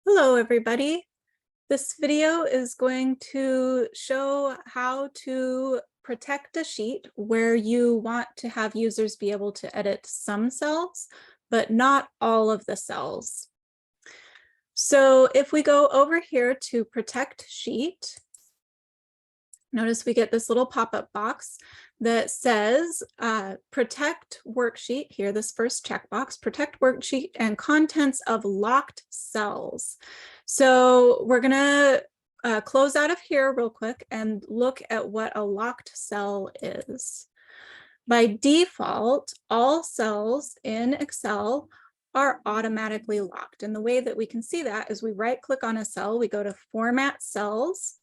Hello, everybody. This video is going to show how to protect a sheet where you want to have users be able to edit some cells, but not all of the cells. So if we go over here to protect sheet, notice we get this little pop-up box that says protect worksheet here, this first checkbox, protect worksheet and contents of locked cells. So we're gonna close out of here real quick and look at what a locked cell is. By default, all cells in Excel are automatically locked. And the way that we can see that is we right click on a cell, we go to Format Cells,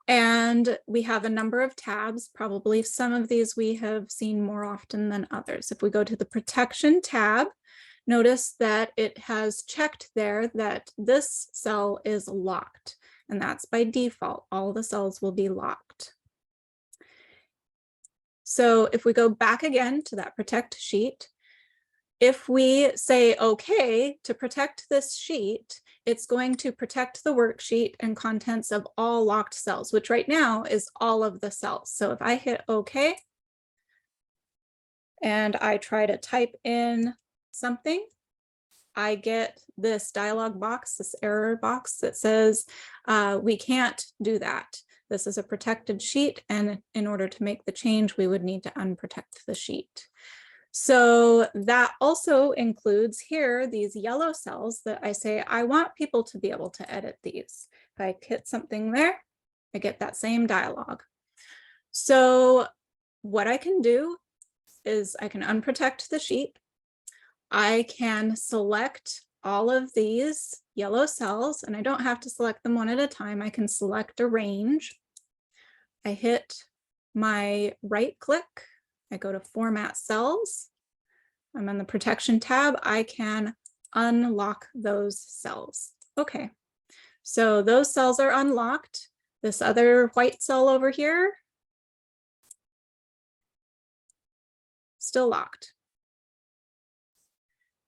and we have a number of tabs. Probably some of these we have seen more often than others. If we go to the Protection tab, notice that it has checked there that this cell is locked, and that's by default. All the cells will be locked. So if we go back again to that Protect sheet, if we say OK to protect this sheet, it's going to protect the worksheet and contents of all locked cells, which right now is all of the cells. So if I hit OK and I try to type in something, I get this dialog box, this error box that says we can't do that. This is a protected sheet, and in order to make the change, we would need to unprotect the sheet. So that also includes here these yellow cells that I say I want people to be able to edit these. If I hit something there, I get that same dialog. So what I can do is I can unprotect the sheet. I can select all of these yellow cells, and I don't have to select them one at a time. I can select a range. I hit my right click. I go to Format Cells. I'm on the Protection tab. I can unlock those cells. Okay, so those cells are unlocked. This other white cell over here, still locked,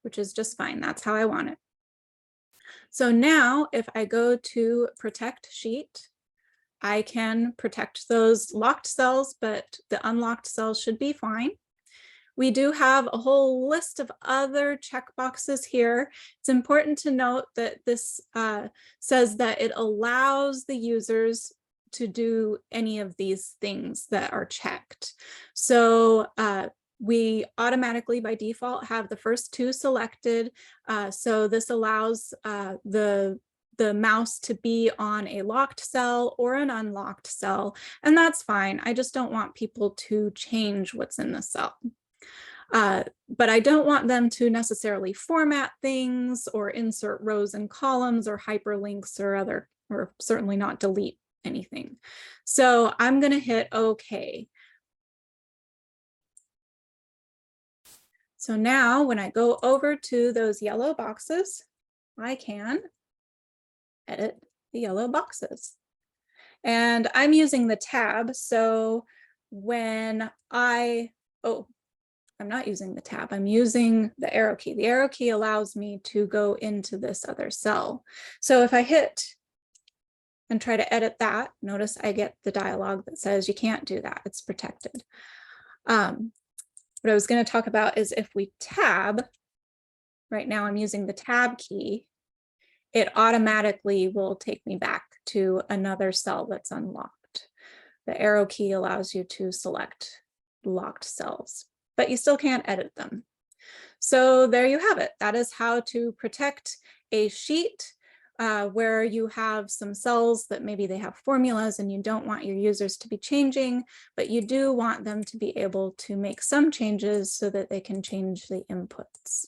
which is just fine. That's how I want it. So now if I go to Protect Sheet, I can protect those locked cells, but the unlocked cells should be fine. We do have a whole list of other checkboxes here. It's important to note that this says that it allows the users to do any of these things that are checked. So we automatically by default have the first two selected. So this allows the mouse to be on a locked cell or an unlocked cell, and that's fine. I just don't want people to change what's in the cell. But I don't want them to necessarily format things or insert rows and columns or hyperlinks or certainly not delete anything. So I'm going to hit OK. So now when I go over to those yellow boxes, I can edit the yellow boxes. And I'm using the tab. So when I'm not using the tab, I'm using the arrow key. The arrow key allows me to go into this other cell. So if I hit and try to edit that, notice I get the dialog that says you can't do that, it's protected. What I was going to talk about is if we tab, right now I'm using the tab key, it automatically will take me back to another cell that's unlocked. The arrow key allows you to select locked cells, but you still can't edit them. So there you have it. That is how to protect a sheet where you have some cells that maybe they have formulas and you don't want your users to be changing, but you do want them to be able to make some changes so that they can change the inputs.